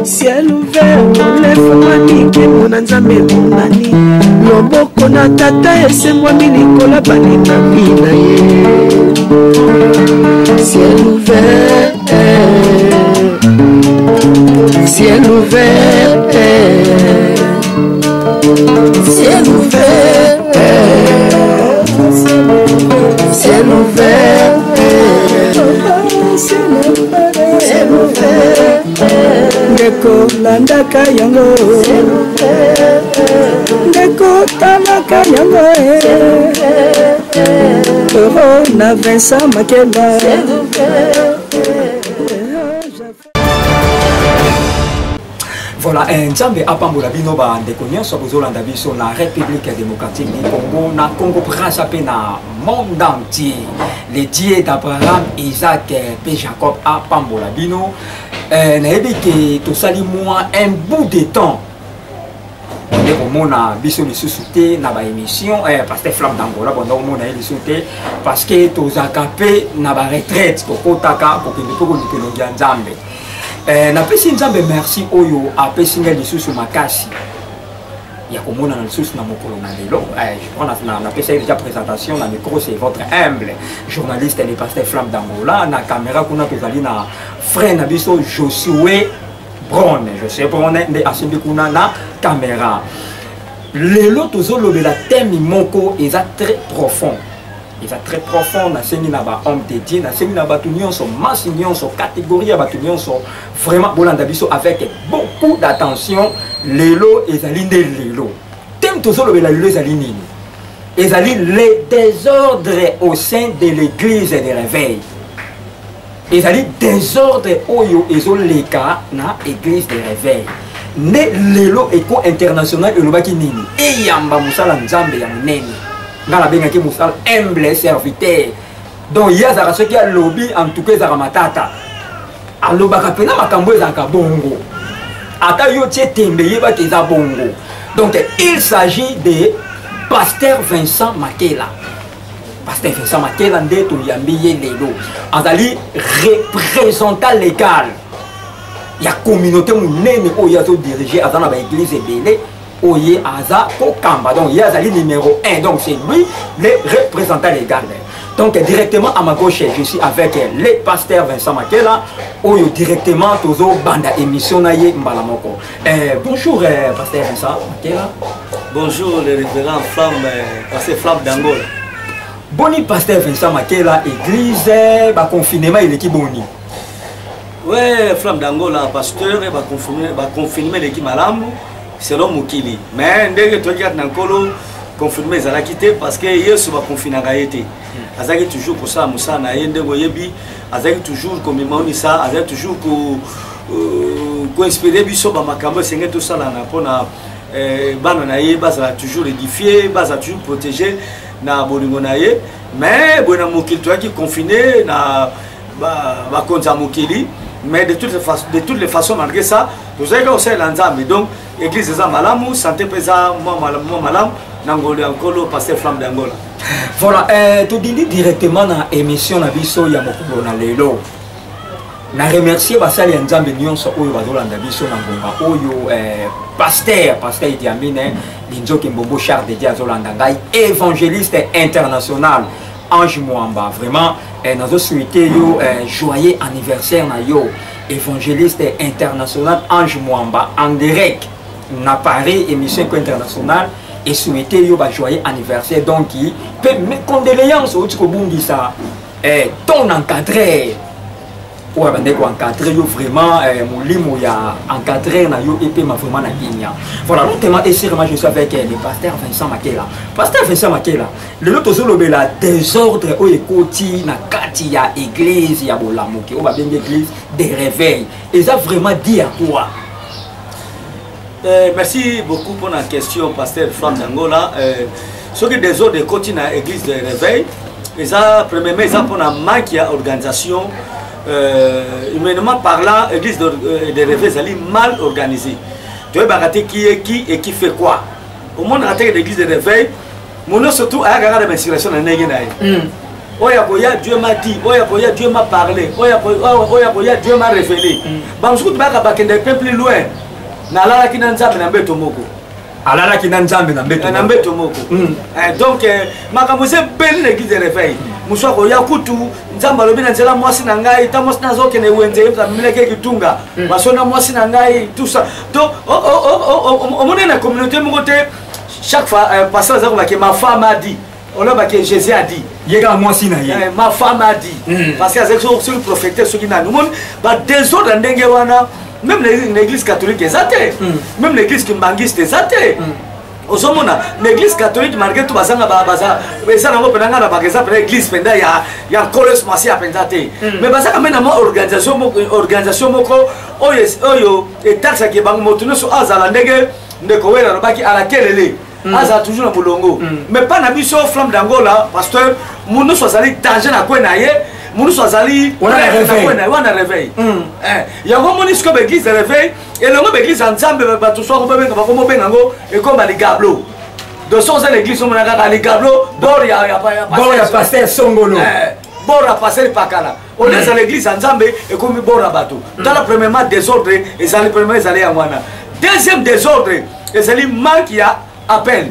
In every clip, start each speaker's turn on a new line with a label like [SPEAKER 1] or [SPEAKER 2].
[SPEAKER 1] Ciel ouvert, lève-moi nique mon anzambe monani. Loboko na tata ese moi milikola balinga bina ye. Ciel ouvert, ciel ouvert, ciel ouvert, ciel ouvert, ciel ouvert. Ndeko landaka yango, ndeko talaka yango. Euro na Vincent Makela.
[SPEAKER 2] Voilà, Nzambe apambola bino ba ndeko nyonso bozolanda biso na République démocratique du Congo, na Congo brazzaville na monde entier. Les dieux d'Abraham, Isaac et Jacob apambola bino. Nayebi ke tosali moi un bout de temps. Ndé komona biso lisusu te na ba émission Pasteur Flamme d'Angola bonda komona lisusu te parce que tozaka pe na ba retraite kokotaka kokende poko likelongi ya Nzambe. Napesi Nzambe merci oyo apesi nga lisusu makasi ya komona na lisusu na mokolo na lelo. Je prends na pesa déjà présentation na micro, c'est votre humble journaliste le Pasteur Flamme d'Angola. Na caméra kuna tozali na frère na biso Josué Brown. Josué Brown nde asimbi kuna na caméra. Lelo tozolobela thème moko eza très profond. Il est très profond, na sengi na ba homme de Dieu, na sengi na batu nyonso, masse nyonso, catégorie ya batu nyonso, vraiment bolanda biso avec beaucoup d'attention. Lelo ezali nde lelo. Thème tozolobela lelo ezali nini? Ezali les désordres au sein de l'église de réveil. Ezali désordre oyo ezoleka na église de réveil. Ne lelo eko international elobaki nini? Eyamba musala nzambe ya munene. Ngala bengaki musala humble serviteur. Donc yazaka soki ya lobby en tout cas ezaka matata. Alobaka pena makambo ezaka bongo. Ata yo tie tembe yebaki eza bongo. Donc il s'agit de Pasteur Vincent Makela. Pasteur Vincent Makela nde toyambi ye lelo. Azali représentant légal. Ya communauté munene oyo azo diriger azana ba église ebele. Oye Aza Kokamba, donc Yazali numéro 1, donc c'est lui le représentant légal. Donc directement à ma gauche, je suis avec le pasteur Vincent Makela, Oyo directement Tozo Banda émission Naye Mbalamoko. Bonjour pasteur Vincent Makela.
[SPEAKER 3] Bonjour les révérends pasteur Flamme d'Angola.
[SPEAKER 2] Boni pasteur Vincent Makela, église, confinement il est qui boni?
[SPEAKER 3] Ouais, Flamme d'Angola, pasteur, confinement l'équipe Malam. Selon Mukili. Mais dès que tu regardes dans le colo, confirmer les alakités parce que hier sur ma confinement a été. Azaki toujours pour ça, Moussa na yende goyebi. Azaki toujours comme il ça, azaki toujours pour inspirer biso ba makambo senga tout ça là pour na bana na ye basa toujours édifier, basa toujours protéger na bolingo na ye. Mais bona Mukili toi qui confiné na ba konza Mukili. Mais de toutes les façons, malgré ça, nous avons aussi l'ensemble. Donc, l'église est malamou, santé pesa, moi malam, n'angolé encore pasteur Flamme d'Angola.
[SPEAKER 2] Voilà, tu dis directement dans l'émission Nabiso Yamokuro na lelo. Na remercier basali nzambe nyonso oyo bazolanda biso na ngonga oyo pasteur Idi Amine Linzoki Mbombo Charles de Dia zolanda ngai évangéliste international Ange Mwamba. Vraiment nous souhaité yo joyeux anniversaire na yo évangéliste international Ange Mwamba en direct na Paris émission internationale et souhaité yo ba joyeux anniversaire donc qui peut mes condoléances au tiko bungi ça ton encadré pour encadrer vraiment molimo ya encadrer na yo et ma vraiment na Kenya. Voilà notamment et sûrement je suis avec le pasteur Vincent Makela. Pasteur Vincent Makela, le lot tozolobela désordre o ekoti na kati ya église ya bolamuki o ba benga église des réveils. Et ça vraiment dit à quoi?
[SPEAKER 3] Merci beaucoup pour la question pasteur Flamme d'Angola. Ce qui désordre ekoti na église des réveils, et ça premièrement ça pour la manque ya organisation. Humainement parlant, l'église des réveils est mal organisée. Tu veux rater qui est qui et qui fait quoi. Au monde raté l'église des réveils, mon surtout à regarder la mensuration de Néguenaï. oya koya Dieu m'a dit, oya koya Dieu m'a parlé, oya koya Dieu m'a révélé. Bamsuku tubaka bakende plus loin. Na lala kina nzambe na mbeto moko.
[SPEAKER 2] Alala kina nzambe na
[SPEAKER 3] mbeto moko. Donc makambo se belle l'église de réveil. Muswa koya kutu nzamba lobi na nzela mwasi na ngai, ta mwasi na zoke ne wenze yota mileke kitunga. Basona mwasi na ngai tout ça. Donc au monde na communauté mokote chaque fois pasteur zako baki ma femme a dit. On a que Jésus a dit. Ma femme a dit. Parce que c'est le prophète ce qui n'a nous bah des autres même l'église catholique est athée. Même l'église kimbangiste est athée. Osomona l'église catholique malgré tout basanga baza mais ça n'a pas penanga ba exemple l'église penda ya colos masi a pendate. Mais basanga mena mo organisation moko oyo et taxe qui bang motuno so azala ndenge ndeko wera robaki ala kelele. Aza toujours na bolongo mais pas na biso flamme d'Angola pasteur munu swazali danger na kwena ye munu swazali wana réveil ya ngo moni sko l'église de réveil et le ngo l'église ensemble ba to so ko benga ba ko mo benga ngo e ko ba ligablo de so za l'église mo na ka ligablo bor ya pasteur songolo bor ya pasteur pakala on est à l'église ensemble et comme bor ya bato dans la premièrement désordre et ça le premier aller à wana deuxième désordre et ça li manque ya appel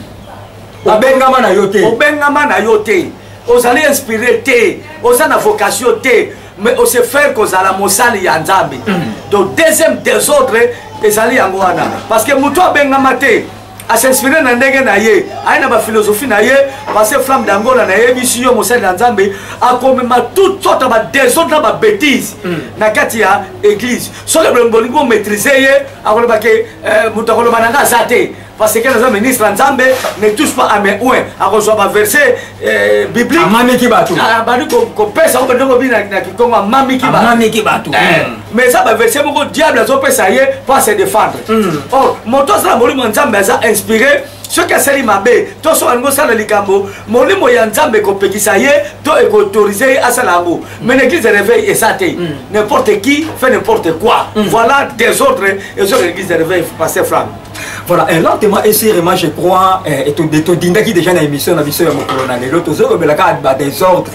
[SPEAKER 2] obengama na
[SPEAKER 3] yote ozali inspiré te ozana vocation te mais on se faire kozala mosali ya nzambe donc deuxième désordre ezali yango wana parce que muto abengama te a s'inspirer na ndenge na ye aina ba philosophie na ye parce que flamme d'Angola na ye bisi yo mosali ya nzambe akomema toute sorte ba désordre ba bêtise na kati ya église so le bolingo maîtriser ye akoloba ke muto akoloba nanga zate parce que les ministres nzambe ne touchent pas à mes ouins à recevoir un verset biblique
[SPEAKER 2] mami ki batu
[SPEAKER 3] badu ko pesa ko ndongo bina na kikongo mami ki batu mais ça ba verset moko diable zo pesa ye pour se défendre or moto ça molimo nzambe za inspiré ce que c'est mabe to so ngo sala likambo molimo ya nzambe ko pekisa ye to e ko autoriser à salambo mais l'église de réveil est ça n'importe qui fait n'importe quoi voilà désordre et sur l'église de réveil passer flamme.
[SPEAKER 2] Voilà, lentement et sérieusement, je crois, et tout qui déjà dans l'émission, la mission de mon colonel, l'autre jour, il y a des ordres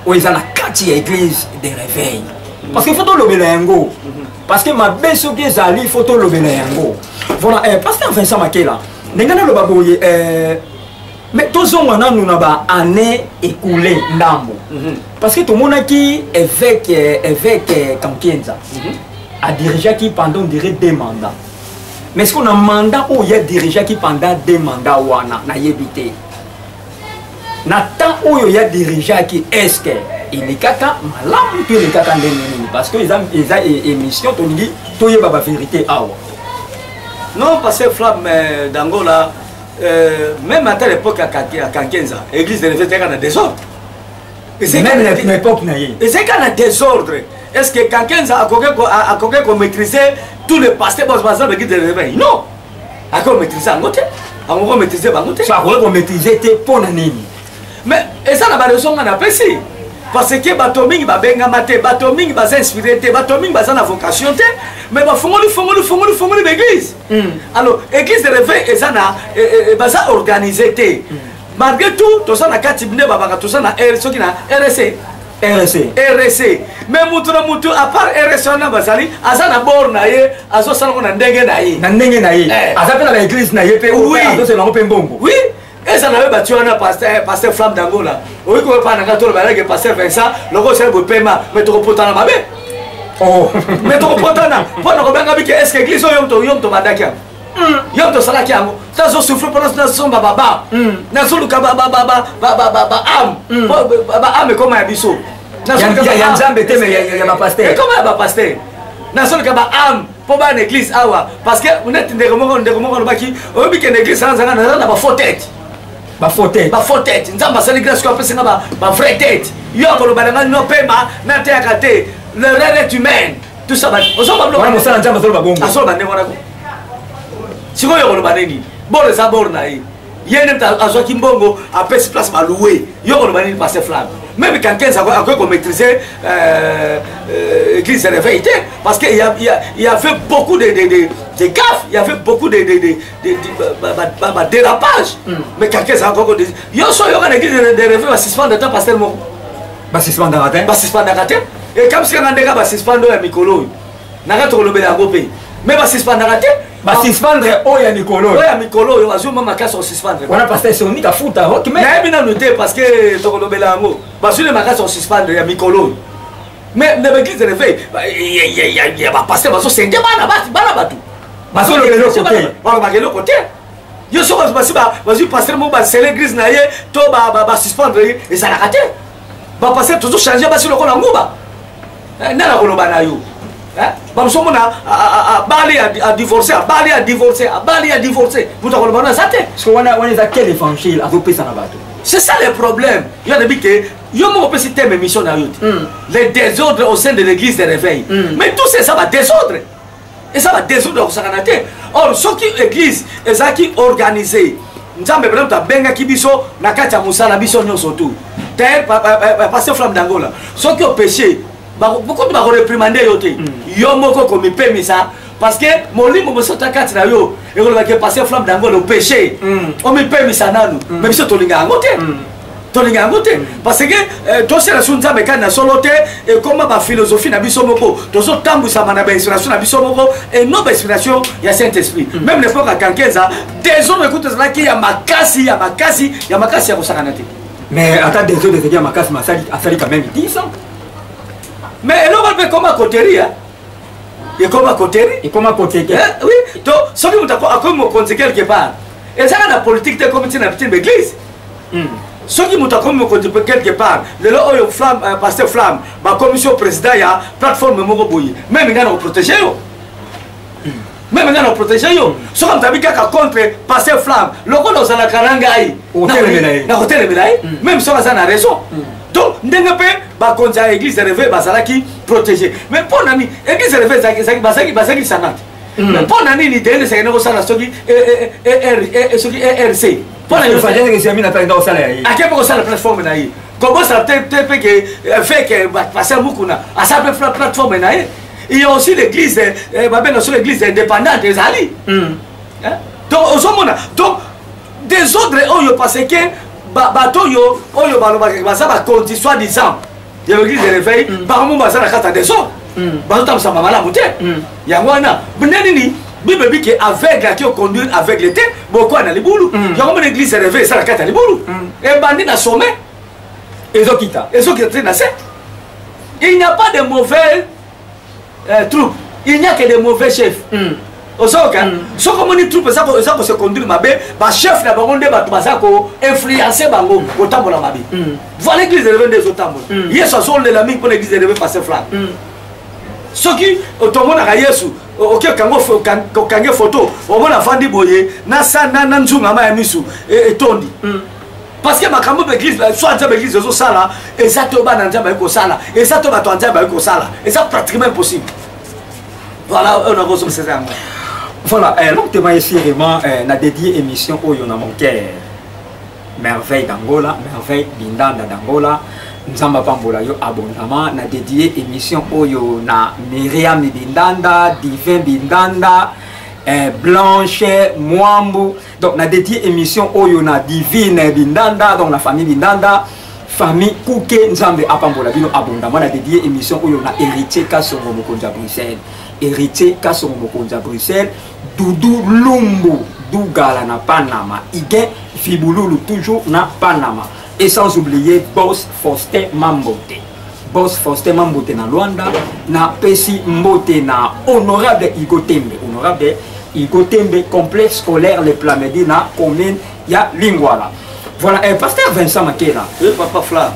[SPEAKER 2] où ils ont la carte église des réveils. Parce qu'il faut tout le bélango. Parce que ma belle qui est allée, il faut tout le bélango. Voilà, pasteur Vincent Makela, nous avons le babouille, mais tous les gens nous avons année écoulée d'ambo. Parce que tout le monde qui est avec Kampienza a dirigé qui pendant dirait 2 mandats. Mais est-ce qu'on a un mandat où il y a dirigé qui pendant 2 mandats ou na yébité? Nathan où il y a dirigé qui est-ce que il est kaka malam puis il est kaka parce que ils ont émission ton dit tout y a la vérité ah
[SPEAKER 3] non parce que flamme d'Angola même à telle époque à Kankenza église de réveil était dans désordre
[SPEAKER 2] même l'époque naïe
[SPEAKER 3] et c'est quand a désordre est-ce que Kankenza a qu'on maîtriser tous les pasteurs pour l'église de réveil non à quoi maîtriser en côté à quoi maîtriser en côté
[SPEAKER 2] ça quoi maîtriser tes pour nani
[SPEAKER 3] mais et ça la raison on appelle si parce que batoming ba benga mate batoming ba s'inspirer te batoming ba na vocation te mais ba fongoli l'église alors église de réveil et ça na ba ça organiser te malgré tout tout ça na katibne ba ba tout ça na RC qui na RC mais mutu à part RC na bazali asa na bor na ye azo sala ko na ndenge na ye asa pe na l'église na ye pe oui azo se na pe mbongo oui et ça n'avait battu un pasteur flamme d'Angola oui qu'on pas na gato ba que pasteur Vincent logo c'est le paiement mais to potana mabe oh mais to potana pour no benga bike est-ce que église yom to madakia yom to salaki yango ça so souffre pendant na son baba na so luka baba am comme abiso na so
[SPEAKER 2] ya nzambe te mais ya ba pasteur
[SPEAKER 3] comment ba pasteur na so luka ba am pour ba l'église awa parce que on est ndeko moko baki o bike l'église sans na ba faux tête
[SPEAKER 2] ba faux tête nzamba sali grâce ko apesa ba vraie tête yo ko lo balanga no pema na te akate le rêve humain tout ça ba oso ba
[SPEAKER 3] blo ça nzamba solo ba bongo aso ba ne wana ko siko yo ko lo baneni bole sa borna yi yene ta aso kimbongo apesa place ba louer yo ko lo baneni passer flamme même quelqu'un ça ko maîtriser église de réveil parce que il y avait beaucoup de gaffes, il y avait beaucoup de dérapages. Mais quelqu'un ça encore dit yo so yo l'église de réveil va suspendre de temps pasteur mon
[SPEAKER 2] basuspendre raté
[SPEAKER 3] basuspendre raté et comme si ngandeka basuspendre ya mikolo naka tokolobela yango mpe mais basuspendre raté
[SPEAKER 2] basuspendre oyo ya mikolo
[SPEAKER 3] oyo ya mikolo oyo bazwi mama makasi osuspendre
[SPEAKER 2] wana pasteur Soni kafuta roki mais
[SPEAKER 3] nayebi nanu te parce que tokolobela yango bazwi le makasi osuspendre ya mikolo mais na baeglise de réveil ya bapasteur bazosenge bana bato
[SPEAKER 2] bazolobela eloko te
[SPEAKER 3] balobaka eloko te yo so bazwi pasteur moko basele église na ye to basuspendre ye ezalaka te bapasteur tozochange basi lokola nguba nana koloba na yo bamosomona abali a divorcé moto akoloba na aza te
[SPEAKER 2] parce que wana eza quel évangile azopesa na bato
[SPEAKER 3] c'est ça le problème yo nayebi ke yo moko opesi teme émission na yo te les désordres au sein de l'église de réveil mais tout ça eza badésordre eza badésordre ya kosakana te or soki église ezalaki organisé nzambe mpena moto abengaki biso na kati ya mosala biso nyonso tu te pasteur Flamme d'Angola soki opéché beaucoup bakoreprimande yo te yo moko komipemisa parce que molimo mosota kati na yo ekolobaki pasteur Flamme d'Angola opéché omipemisa nanu mais biso tolinga yango te tolinga yango te parce que tosala so nzambe kani na solo te ekoma baphilosophie na biso moko tozotambwisama na bainspiration na biso moko et non bainspiration ya saint esprit même l'époque ya kankeza désordre ekuta ezalaki ya makasi ya kosakana te
[SPEAKER 2] mais ata désordre ezali ya makasi asali quand même 10 ans
[SPEAKER 3] mais eloko mpe ekoma koteri ekoma koteri oui to soki moto akomi mokonzi quelque part ezaka na politique te komi ntina bitini baeglise soki moto akomi mokonzi quelque part lelo oyo pasteur Flamme bakomission président ya plateforme moko boye meme nga na koprotege yo soki moto abi kaka contre pasteur Flamme lokola ozalaka na ngai na kotelemela ye même soki aza na raison donc ndenge mpe bakonzi ya église de réveil bazalaki protégé mais mpo na nini église de réveil bazalaki lisangati mais mpo na nini deyende esengene kosala soki erc ake mpe kosala plateforme na ye kobosala te mpe ke feke pasteur mukuna asala mpe plateforme na ye il y a aussi l'église babenga so l'église indépendante ezali donc ozomona donc désordre oyo parce que bato oyo balobaka baza bakonzi soi disant ya l'église de réveil bango baza na kati ya désordre bazotambwisama malamu te yango wana nini bible biki aveugle aki oconduire aveugle te bokoya na libulu yango mona église de réveil eza na kati ya libulu ebandi na sommet ezokita te na se il n'y a pas de mauvais troupes il n'y a que de mauvais chefs osoka soko omoni troupe eza kose conduire mabe bachef na bango nde bato baza koinfluence bango kotambola mabe voilà l'église de réveil nde ezotambola yesu azolela mingi mpona église de réveil pasteur Flamme soki tomonaka yesu okange photo omona afandi boye na nzungama ya misu etondi parce que makambo baeglise soit nzambe église ezosala eza to bana nzambe ayi kosala eza to bato ya nzambe ayi kosala eza pratiquement impossible voilà on a besoin de ces yango.
[SPEAKER 2] Voilà, l'homme ici vraiment n'a dédié émission au Yona mon cœur. Merveille d'Angola, merveille bindanda d'Angola. Nous avons pambola yo abondamment n'a dédié émission au Yona Myriam bindanda, Divin bindanda, Blanche, Mwambu. Donc n'a dédié émission au Yona Divine bindanda, donc la famille bindanda. Famille Kouké Nzambe apambola bino abondamment n'a dédié émission au Yona héritier Kasongo Mokonza Bruxelles. Héritier Kasongo Mokonza Bruxelles. Doudou Lumbu Dougala na Panama Iguin Fibululu toujours na Panama et sans oublier Boss Foster Mambote na Luanda na Pesi Mbote na honorable Igotembe complexe scolaire Le Plamedi na commune ya Lingwala. Voilà un pasteur Vincent Makela
[SPEAKER 3] papa Flamme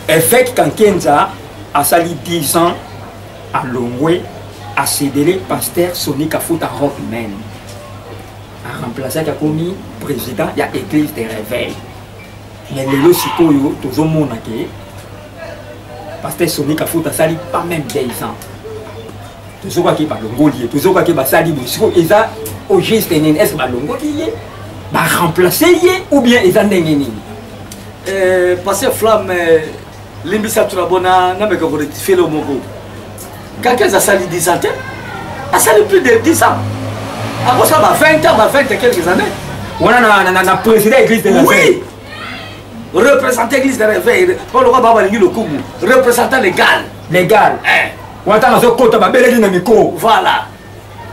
[SPEAKER 2] évêque Kankenza a sali 10 ans à Longwe a cédé pasteur Soni Kafuta Rockman a remplacé Kakomi président de l'église de réveil mais le sikoyo toujours monake pasteur Soni Kafuta sali pas même 10 ans toujours quoi qui va longolier toujours quoi qui va sali busiko et ça au juste est-ce que longolier va remplacer ou bien ils en nengeni
[SPEAKER 3] pasteur Flamme limbisa turabona na meka rectifier le moko. Quelqu'un a sali 10 ans, a sali plus de 10 ans. Après ça, 20 ans, 20 et quelques années.
[SPEAKER 2] On a président de l'église de la
[SPEAKER 3] oui. représentant l'église de réveil, pour le roi Baba le Kumu, représentant légal.
[SPEAKER 2] Légal. Voilà.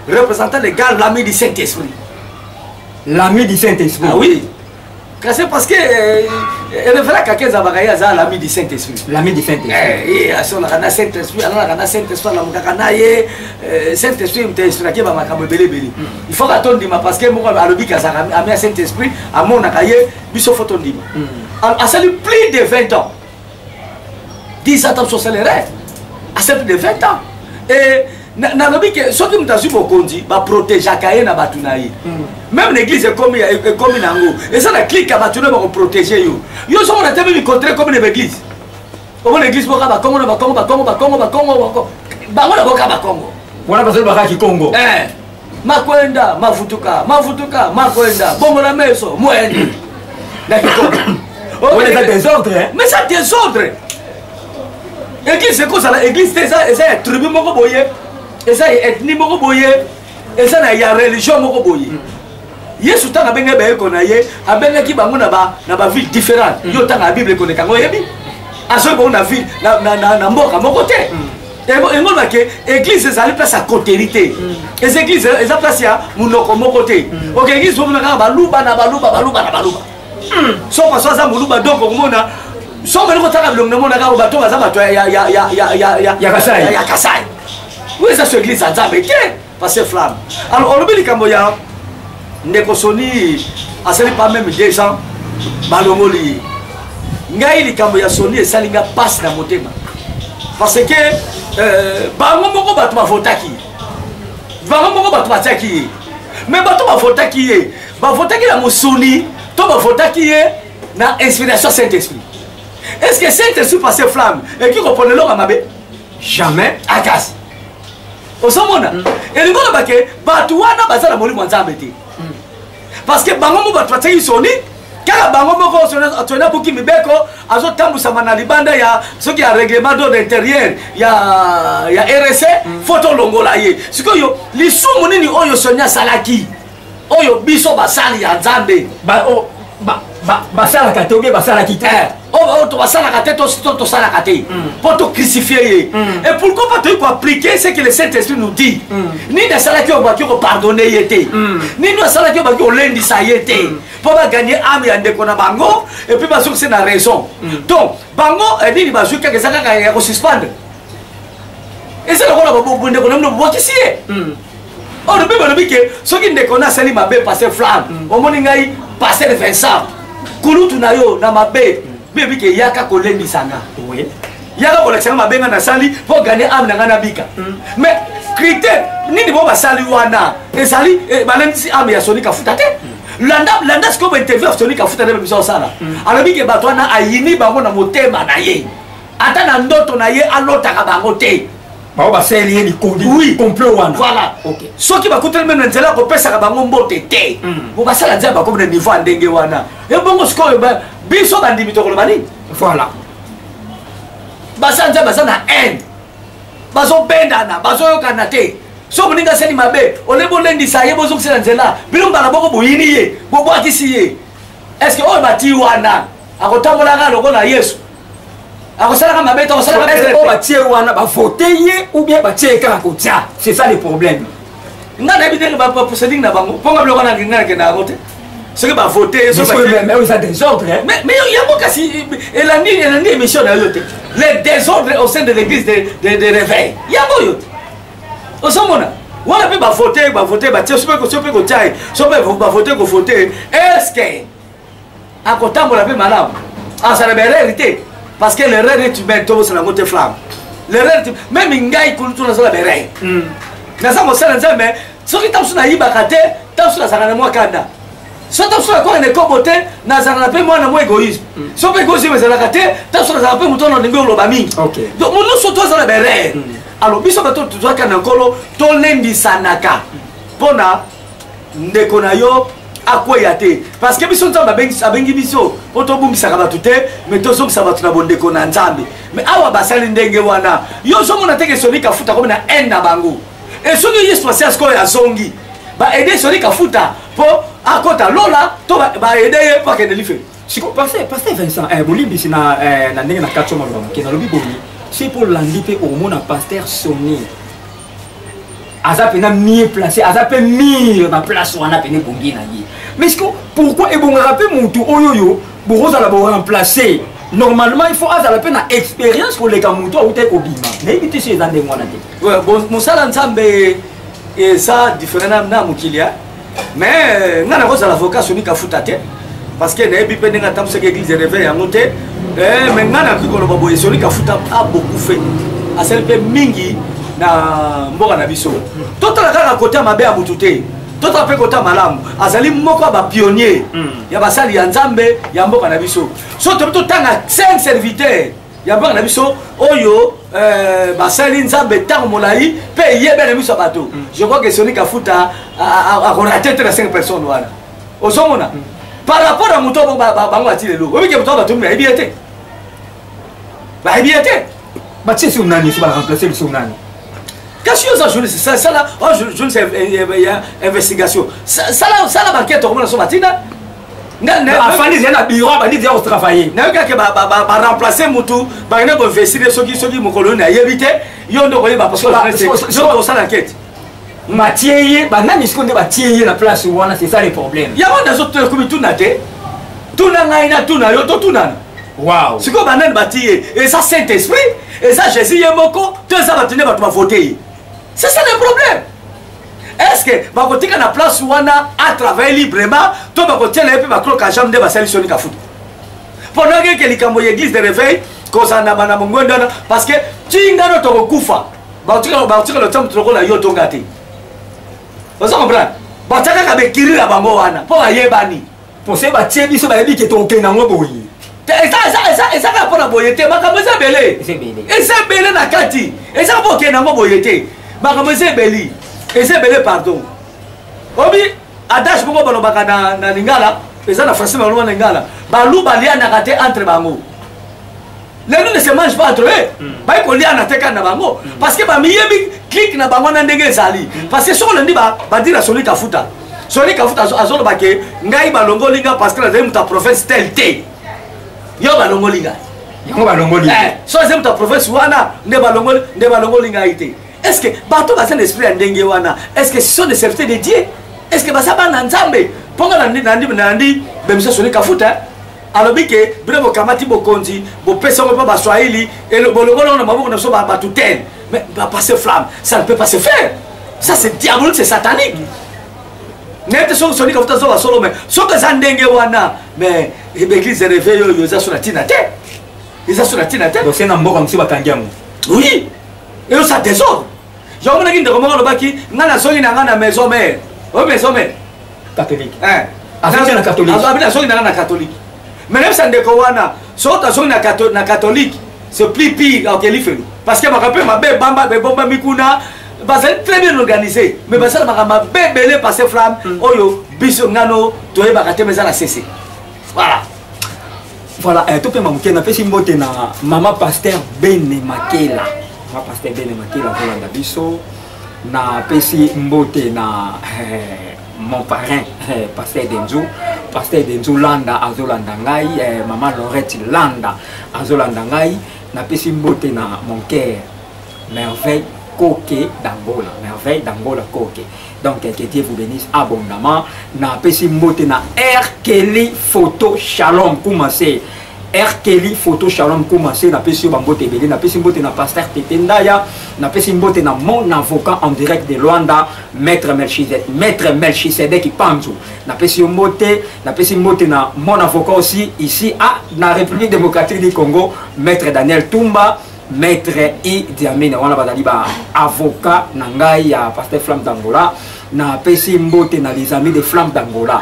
[SPEAKER 3] Représentant légal, l'ami du Saint-Esprit.
[SPEAKER 2] L'ami du Saint-Esprit.
[SPEAKER 3] Ah oui. C'est parce que révérend quelqu'un Zabagaya a l'ami du Saint-Esprit.
[SPEAKER 2] L'ami du Saint-Esprit.
[SPEAKER 3] Eh, on a Saint-Esprit, on a Saint-Esprit, on a Saint-Esprit, il faut attendre parce que moi, à l'objet, à Saint-Esprit, à mon akaye, biso photo dima. À ça plus de 20 ans. 10 ans sur le rêve. À ça plus de 20 ans. Et na lobi que ceux qui m'ont su bokondi ba protéger kaye na batunayi. Même l'église est comme nango. Et ça la clique à batunayi ba protéger yo. Yo so on a tellement rencontré comme l'église. Comme l'église boka ba Congo ba Congo ba Congo ba Congo ba Congo ba Congo ba boka ba Congo. Voilà parce que ba ki Congo. Makwenda mafutuka makwenda bongo la meso mwende. D'accord. On est dans désordre hein. Mais ça désordre. Église c'est quoi ça l'église c'est ça tribu moko boye. Et ça est ethnie moko boye. Et ça y a religion moko boye. Yesu tanga benga be ko na ye abenga ki bango na ba ville différente. Yo tanga Bible ko ne kango yebi. Aso ko na ville na mboka moko te. Et moi que église ça place à côté. Les églises eza place ya munoko moko te. OK église bo na baluba na baluba. So kwa so za muluba donc omona so mele ko tanga bilongo na mona ka bato za bato ya Kasai. Où est cette église à Nzambe? Parce que flamme. Alors, on oublie quand il y a des soni, à ce n'est pas même des gens, balomoli. Ngaïli quand il y a soni et ça l'inga passe dans mon thème. Parce que, bango moko batu ma votaki. Bango moko batu ma taki. Mais batu ma votaki est. Ba votaki la mo soni, to ma votaki est na inspiration Saint-Esprit. Est-ce que Saint-Esprit passe flamme et qui comprenait l'homme à ma bé? Jamais. Agas. Osomona elingo na bake batu wana bazala molimo nzambe te parce que bango mo batu bataki soni kala bango moko sona buki mibeko azo tambusa na libanda ya soki ya règlement d'ordre intérieur ya RSC photo longola ye sikoyo lisumu nini oyo sonya salaki oyo biso basali ya nzambe basala kate obe basala kite to basala kate to sala kate pour te crucifier et pourquoi pas tu appliquer ce que le Saint-Esprit nous dit ni de sala ki o ba ki ko pardonner yete ni no sala ki o ba ki o lendi sa yete pour ba gagner âme ya ndeko na bango et puis ba c'est na raison donc bango et ni ba jouer quelque ça ka ko suspendre et c'est le rôle ba bo ndeko na mno ki sie on ne peut pas dire que ce qui ndeko na sali mabe passer flamme au moni ngai passer Vincent kulutu na yo na mabe bebi ke yaka kolendi sanga oui yaka kolekisa mabenga na sali pour gagner âme na ngana bika mais critère nini bo basali wana esali balandi si âme ya Soni Kafuta te landa ce qu'on interview Soni Kafuta de biso sala alobi ke bato na ayini bango na motema na ye ata na ndoto na ye alotaka bango te ba basali ye likodi oui complot wana voilà OK soki bakutela même nzela ko pesa ka bango mbote te bo basala nzela ba ko na niveau ndenge wana e bongo sikoyo ba biso bandimi to kolobani voilà basanja basana haine bazo bendana bazo yokana te so moninga seli mabe olebo lendi sa ye bozo kusela nzela bilomba na boko boyini ye bobo akisi ye est-ce que o bati wana akotambola nga loko na Yesu akosala mabe to akosala mabe o bati wana ba voter ye ou bien bati ka ko tia c'est ça le problème nga na bidele ba procéding na bango ponga biloko na ngina ke na voter ce que va voter mais ça désordre mais il y a beaucoup si elle a ni émission dans l'autre les désordres au sein de l'église de réveil il y a beaucoup au somona on a pu va voter bah tiens super ko tiai super va voter ko voter est-ce que à côté on l'a fait madame ah ça la vérité parce que l'erreur est humaine tout ça la montée flamme l'erreur même ngai kulutu na ça béré na ça mo ça mais ce qui t'amsuna yiba kate t'amsuna ça na moi kanda soit tu as quoi ne coboté na ça na pe moi na moi égoïsme so pe égoïsme mais ça la kate t'amsuna ça pe muto na ndingo lobami donc mon so toi ça la béré alors biso bato tu dois kana kolo to lendi sanaka pona ndeko na yo akoya te parce que biso nzamba abengi biso po to bungisa ka batu te mais to so batu na bondeko na nzambe mais awa basali ndenge wana yo so mona teke Soni Kafuta comme na enda bango et so que yesu passe asko ya zongi ba aider Soni Kafuta po akota lola to ba aider ye pa ke delife
[SPEAKER 2] siko pasteur Vincent bolibi sina na ndenge na katso maloba ke na lobi boyi c'est pour landi pe au mona pasteur Sonny aza pena mieux placé aza pe mire na place wana pene bongi na ye mais pourquoi e bonga pe mutu oyoyo boza la bo remplacer normalement il faut azala pe na expérience pour les kamuto ou te kobima na ibiti chez zande mwana te
[SPEAKER 3] ouais bon musala nzambe et ça différent na mukilia mais ngana ko za l'avocat Sonny Kafuta te parce que na ebi pe nga tam se église de réveil yango te mais ngana ko lo babo Sonny Kafuta a beaucoup fait a celle pe mingi na mboka na biso totala kaka côté mabe ya mutute totala pe côté malamu azali moko ba pionnier ya basali ya nzambe ya mboka na biso so to tanga 5 serviteurs ya mboka na biso oyo basali nzambe tango molai pe yebele biso bato je crois que Sonny Kafuta a raté 5 personnes wana ozomona par rapport à muto bango atilelo obi ke muto bato me ebiete ba ebiete
[SPEAKER 2] ba tsi unani so ba remplacer le sunani.
[SPEAKER 3] Qu'est-ce que ça là je ne sais investigation ça la banquette comment ça matina
[SPEAKER 2] afani zena bureau ba dit au travailler
[SPEAKER 3] na ka ba remplacer mutu ba ne bon investir soki mokolo na yebite yo ndo ko yeba parce que je ça l'enquête
[SPEAKER 2] Mathieu ba nani skonde ba tieye la place wana c'est ça le problème
[SPEAKER 3] ya on des autres comme tout na te tout na ngai na tout na yo to tout na
[SPEAKER 2] wow
[SPEAKER 3] siko ba nani ba tiye et ça Saint-Esprit et ça Jésus yemoko tout ça va tenir ba voter. C'est ça le problème. Est-ce que bakotika na place wana à travailler librement to bakotia na pe bakro ka jambe ba sali Sonny Kafuta. Pendant que likambo l'église de réveil koza na bana mongondana parce que tinga no to kufa. Bakotika le temps to la yo tongati. Vous comprenez? Bataka ka bekirira bango wana po ayebani.
[SPEAKER 2] Pour se ba tie biso ba yebi ke to okena ngo boyi.
[SPEAKER 3] Ça va pour la boyete makambo za belé. Et ça belé na kati. Et ça pour okena ngo boyete. Makambo za beli. Et c'est belé pardon. Obi adage bongo balobaka na lingala, eza na français balobaka na lingala. Balu balia na kate entre bango. Les loups ne se mangent pas entre eux. Ba ko lia na teka na bango parce que ba miyebi clique na bango na ndenge ezali. Parce que sur le ndi ba dira Sonny Kafuta. Sonny Kafuta azolo bake ngai balongo linga parce que la ta prophète tel té. Yo balongo linga.
[SPEAKER 2] Yo balongo linga.
[SPEAKER 3] So azem ta prophète wana ne balongo linga ité. Est-ce que bato basa l'esprit ndenge wana? Est-ce que ce sont des serviteurs de Dieu? Est-ce que basa ba nzambe? Ponga nandi bemisa Sonny Kafuta. Alors que bravo kamati bokonzi, bo pesa ko ba Swahili et le bolongolo na maboko na so ba tutelle. Mais va passer flamme, ça ne peut pas se faire. Ça c'est diabolique, c'est satanique. Nete so Sonny Kafuta so ba solo mais so que ça ndenge wana mais l'église de réveil yo za so na tinate. Ils sont na tinate.
[SPEAKER 2] Donc c'est na mboka msi bakangiamu.
[SPEAKER 3] Oui. Et ça désordre. Je me dis que le baki, ngana songi na ngana maison mère. Oh maison mère
[SPEAKER 2] catholique.
[SPEAKER 3] Avec la catholique. Avec la songi na catholique. Mais même ça ndeko wana, so ta songi na catholique, c'est plus pire que l'ifelu. Parce que ma rappelle ma bé bamba be bomba mikuna, bah c'est très bien organisé. Mais bah ça ma bé belé passer flamme, oyo biso ngano toye bakate meza na cessé. Voilà.
[SPEAKER 2] Voilà, tout pe mamuke na pesi mbote na mama pasteur Bene Makela. Mama pasteur Bene Makela volanda biso na pesi mbote na mon parrain pasteur Denzo Landa azolanda ngai maman Lorette Landa azolanda ngai na pesi mbote na mon cœur merveille Koke d'Angola Koke. Donc que Dieu vous bénisse abondamment. Na pesi mbote na Kelly photo shalom commencé. Kelly photo shalom commencé na pesi mbote belé na pesi mbote na pasteur Tetendaya na pesi mbote na mon avocat en direct de Luanda maître Melchisedek Kipanzu na pesi mbote na mon avocat aussi ici à la République démocratique du Congo maître Daniel Tumba maître Idi Amin wana badali ba avocat na ngai ya pasteur Flamme d'Angola na pesi mbote na les amis de Flamme d'Angola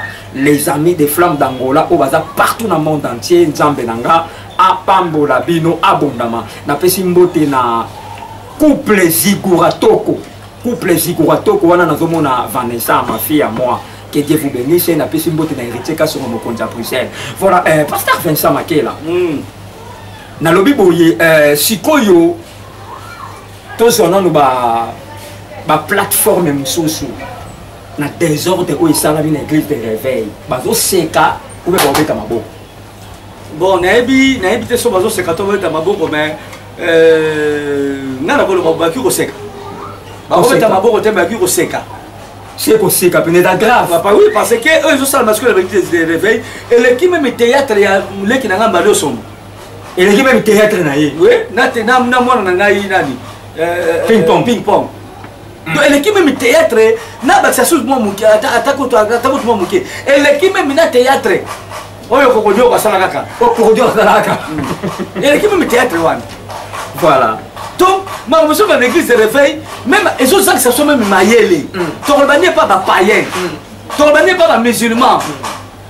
[SPEAKER 2] au baza partout dans le monde entier nzambe nanga apambola bino abondama na pesi mbote na couple Ziguratoko wana nazomona Vanessa ma fille à moi. Que Dieu vous bénisse na pesi mbote na héritier ka sur mon compte à Bruxelles. Voilà pasteur Vincent Makela. Na lobi boye sikoyo tozona no ba plateforme mususu na désordre où il s'en a une église de réveil bazo seka ou be bobeka maboko
[SPEAKER 3] bon nayebi te so bazo seka to beta maboko mais ngana kolo babaki ko seka ba ko beta maboko te baki ko seka
[SPEAKER 2] c'est possible peut-être grave
[SPEAKER 3] papa oui parce que eux ils sont parce que avec des réveils et l'équipe même théâtre ya muleki na ngamba loso
[SPEAKER 2] et l'équipe même théâtre na ye
[SPEAKER 3] oui na te na mwana na ngai nani
[SPEAKER 2] ping pong
[SPEAKER 3] donc l'équipe même théâtre na ba ça sous moi muki atako moi muki et l'équipe même na théâtre oyo kokodio kwa sala kaka
[SPEAKER 2] kokodio kwa sala kaka
[SPEAKER 3] et l'équipe même théâtre wana
[SPEAKER 2] voilà
[SPEAKER 3] donc ma monsieur dans l'église de réveil même et autres que ça soit même mayele torobani pas ba païen torobani pas ba musulman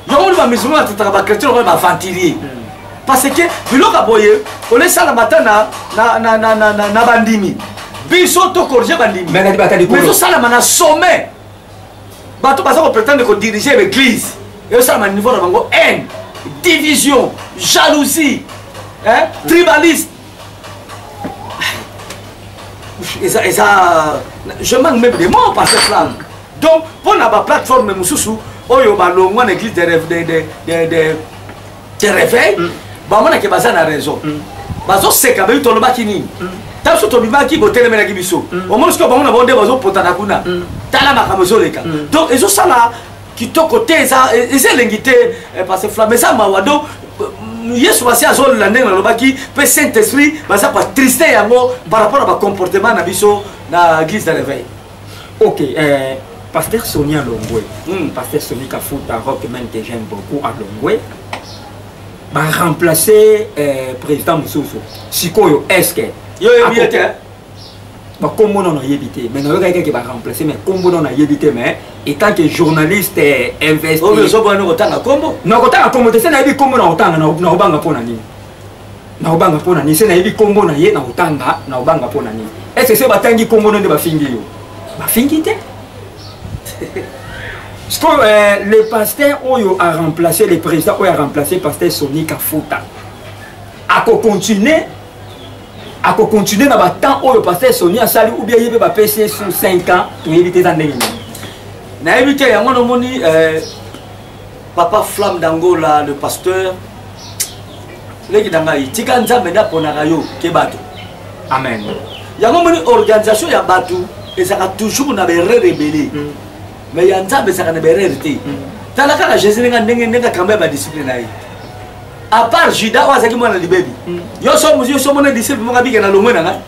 [SPEAKER 3] yo ba musulman ta ba chrétien ba ventilier parce que biloko boye on est ça la matin na bandimi biso to corriger bandimi mais ça la mana sommet bato baza ko prétendre ko diriger l'église et ça la niveau na bango haine division jalousie hein tribalisme et ça je manque même des mots par cette flamme donc pour la plateforme mususu oyo balongwa na église de réveil bamona ke baza na raison bazo seka ba tolo bakini taso to bimaki botele mena kibiso au moins que bamona bonde bazo potana kuna tala makamozo leka donc ezo sala kitoko te ça l'ingité parce que flamme ça mawado Yesu wasi azol la ndenge lobaki pe Saint-Esprit baza pas triste yango par rapport à comportement na biso na église de réveil.
[SPEAKER 2] OK, pasteur Sonia Longwe, pasteur Sonia Kafuta rock même que j'aime beaucoup à Longwe. Va remplacer président Moussoussou. Sikoyo est-ce que
[SPEAKER 3] yo yebite
[SPEAKER 2] ba kombo non yebite mais non quelqu'un qui va remplacer mais kombo non yebite mais étant que journaliste investi
[SPEAKER 3] o beso bwana kotanga kombo
[SPEAKER 2] na kotanga kombo te na yebi kombo na kotanga na obanga pona nini na obanga pona nini se na yebi kombo na ye na kotanga na obanga pona nini est-ce que c'est batangi kombo non de bafingi yo bafingi te parce que le pasteur oyo a remplacé le président oyo a remplacé pasteur Soni Kafuta a continuer dans le temps où le pasteur Soni a sali ou bien il va passer sur 5 ans pour éviter ça.
[SPEAKER 3] Na éviter ya mona moni papa Flamme d'Angola le pasteur leki dangai tika nzambe na ponaka yo ke bato
[SPEAKER 2] amen
[SPEAKER 3] ya moni organisation ya bato ezaka toujours na bere rebelle mais ya nzambe ezaka na bere rete talaka na Jésus ndenge kamba ba discipline na ye à part Judas wazaki mwana libebi yo so mona disciple mo ngabike na lomwe nanga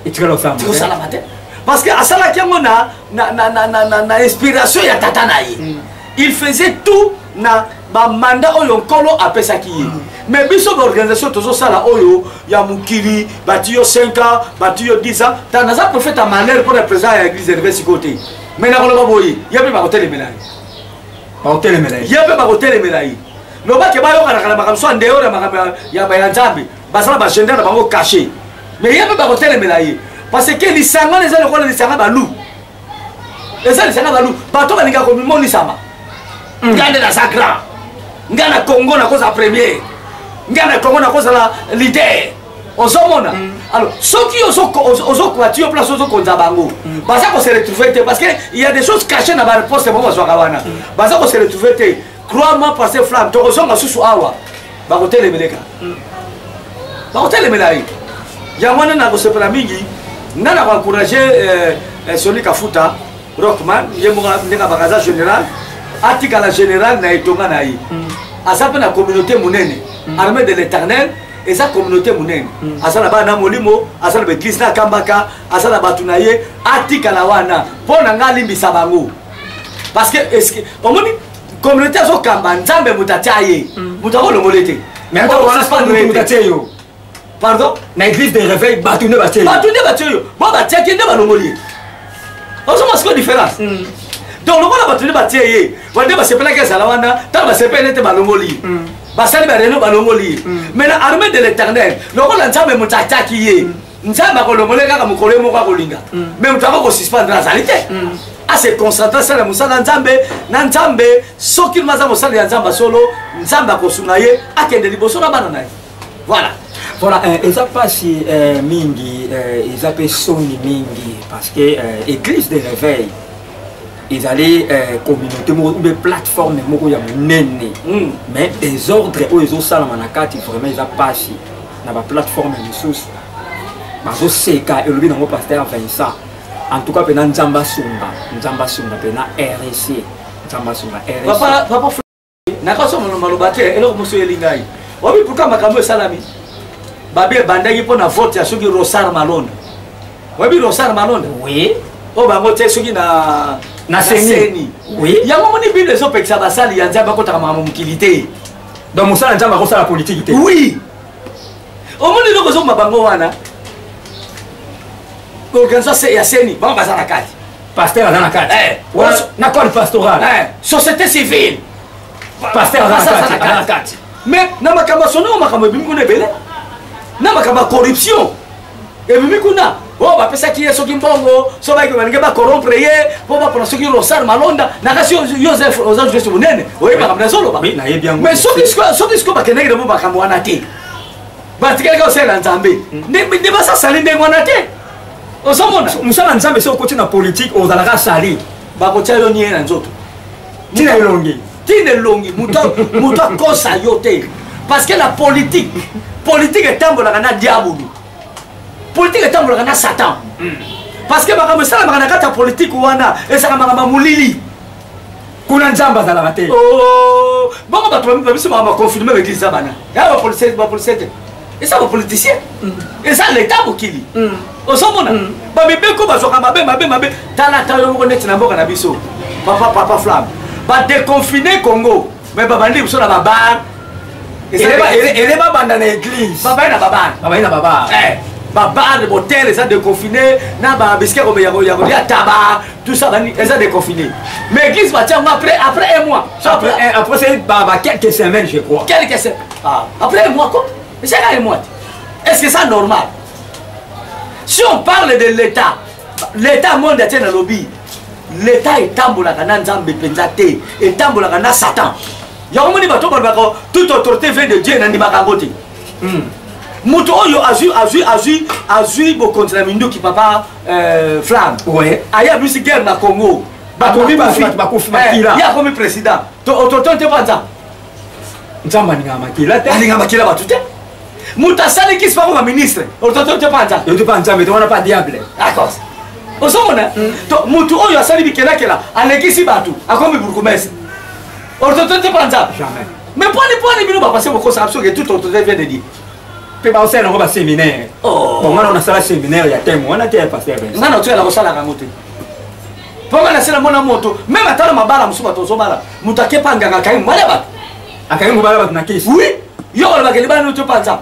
[SPEAKER 2] etikalo femme
[SPEAKER 3] tu ça la matin parce que asala kiango na inspiration ya tata na ye il faisait tout na ba mandat oyo nkolo apesaki ye mais biso organisation tozo sala oyo ya mukili batiyo 5 ans batiyo 10 ans tana za prophète à malheur pour le président ya église de Réveil côté mais na koloba boye yabe ba hôtel melai yabe ba hôtel melai loba ke ba yo kana kana makamso ndeo na makamba ya ba nzambe basala ba gender na bango caché mais yabe ba hôtel melai parce que les sangs les gens les sangs balou les sangs balou bato balinga ko moni sama ngande na sacra ngana Congo na cause premier ngana Congo na cause la leader ozomona alors ceux qui ozo kwatio place ozo konza bango baza ko se retrouver parce que il y a des choses cachées na ba réponse bon bazwa kawana baza ko se retrouver crois-moi parce que Flamme to ozonga susu awa ba ko telemeleka ba ko telemelai ya mwana na ko sepela mingi nana ko encourager Soni Kafuta Rockman yemo ndeka bakaza général atika la général na etonga na yi asape na communauté munene armée de l'Éternel et sa communauté munene asala ba na molimo asala be Christ na kambaka asala batunaye atika la wana pona ngali mbisa bango parce que est-ce que omoni communauté zo kamba nzambe mutataye mutako longolete
[SPEAKER 2] mais on va pas nous mutaté yo
[SPEAKER 3] pardon
[SPEAKER 2] na église de réveil batune baté yo
[SPEAKER 3] bon baté ki ndeba longoli on se masque différence donc le voilà batune baté ye wande ba sepela ke sala wana ta ba sepela te balongoli basali ba reno balongoli mais la armée de l'Éternel le voilà nzambe mutataki ye nzambe ko longole kaka mukole mo kwa kolinga mais mutako ko suspendre la salite à se concentrer sur la musala nzambe na nzambe soki maza musala ya nzamba solo nzamba ko sungaye akende liboso na bana naye voilà
[SPEAKER 2] eza pasi mingi eza pe soni mingi parce que église de réveil ils allaient communauté ou des plateformes moko ya monene mais des ordres où ils ont ça la manakati vraiment ils a passé na ba plateforme sous bazo seka et le nango pasteur Vincent en tout cas pena nzamba sunga pena RC nzamba sunga RC
[SPEAKER 3] papa nakaso malobate eloko moso elingai obi pourquoi makambo salami babe bandaki pona vote ya soki Rosar Malonda obi Rosar Malonda
[SPEAKER 2] oui
[SPEAKER 3] o bango te soki na seni
[SPEAKER 2] oui
[SPEAKER 3] yango moni bible zo pekisa basali ya nzamba kotaka makambo mukilité
[SPEAKER 2] donc musala nzamba ko sala politique
[SPEAKER 3] oui o moni loko zo mabango wana organisation ya seni bango bazana kati
[SPEAKER 2] pasteur azana kati na corps pastoral
[SPEAKER 3] société civile
[SPEAKER 2] pasteur azana kati
[SPEAKER 3] mais na makambo sono makambo bimi kuna bele na makambo corruption et bimi kuna oh bapesa ki yeso kimbongo so ba ke bange ba corrompre ye po ba pona soki Rosar Malonda na kasi Joseph oza juste munene oye makambo na solo ba
[SPEAKER 2] oui na ye bien
[SPEAKER 3] mais so disco ba kenenge de mo makambo wana te ba tikele ka osela nzambe ne ba sa sali ndengo na te osomona
[SPEAKER 2] musala nzambe so côté na politique ozalaka sali
[SPEAKER 3] ba ko tshelo ni na nzoto
[SPEAKER 2] tina elongi
[SPEAKER 3] muto akosa yo te parce que la politique etambolaka na diabolo politique etambolaka na Satan parce que makambo esalamaka na kati ya politique wana esaka makambo molili
[SPEAKER 2] kuna nzamba azalaka te
[SPEAKER 3] bongo bato babiso makambo baconfirme baeglise za bana ya bapolisie te eza bapoliticien eza leta mokili ozomona bamibeko bazwaka mabe tala yo moko neti na mboka na biso papa Flamme badeconfine Congo mais babandi biso na babar
[SPEAKER 2] ele babanda na église
[SPEAKER 3] babai na babar babar de motel eza déconfiné na babisque ya tabac tout ça eza déconfiné mais église batiango après un mois
[SPEAKER 2] après c'est quelques semaines je crois
[SPEAKER 3] quelques semaines après un mois quoi c'est un mois est-ce que ça normal si on parle de l'état monde atient na lobby l'état etambolaka na nzambe penza te etambolaka na Satan yango moni bato balobaka toute autorité vient de Dieu na ndimaka yango te moto oyo azwi bokonzi na minduki papa Flamme aya bisi guerre na Congo
[SPEAKER 2] bakofi makila
[SPEAKER 3] ya komi président autorité te panza
[SPEAKER 2] nzamba alinga
[SPEAKER 3] makila bato te moto asaliki sipako ba ministre autorité te panza
[SPEAKER 2] yo te panza mais wana pas diable
[SPEAKER 3] d'accord osomona moto oyo asali bikelakela alekisi bato akomi bourgmestre autorité te panza
[SPEAKER 2] jamais
[SPEAKER 3] mais poni bino bapase bokosa biso ke toute autorité vient de dire
[SPEAKER 2] pe baosala yango baséminaire ngana onasala séminaire ya temo wana te ya pasteur
[SPEAKER 3] ngana otoyela kosalaka yango te mpo nga nasala mona moto meme atala mabala mosusu bato ozobala moto akepangaka akangi mobali ya bato
[SPEAKER 2] akangi mobali ya bato na kisi
[SPEAKER 3] oui yo kolobaka libala no topanza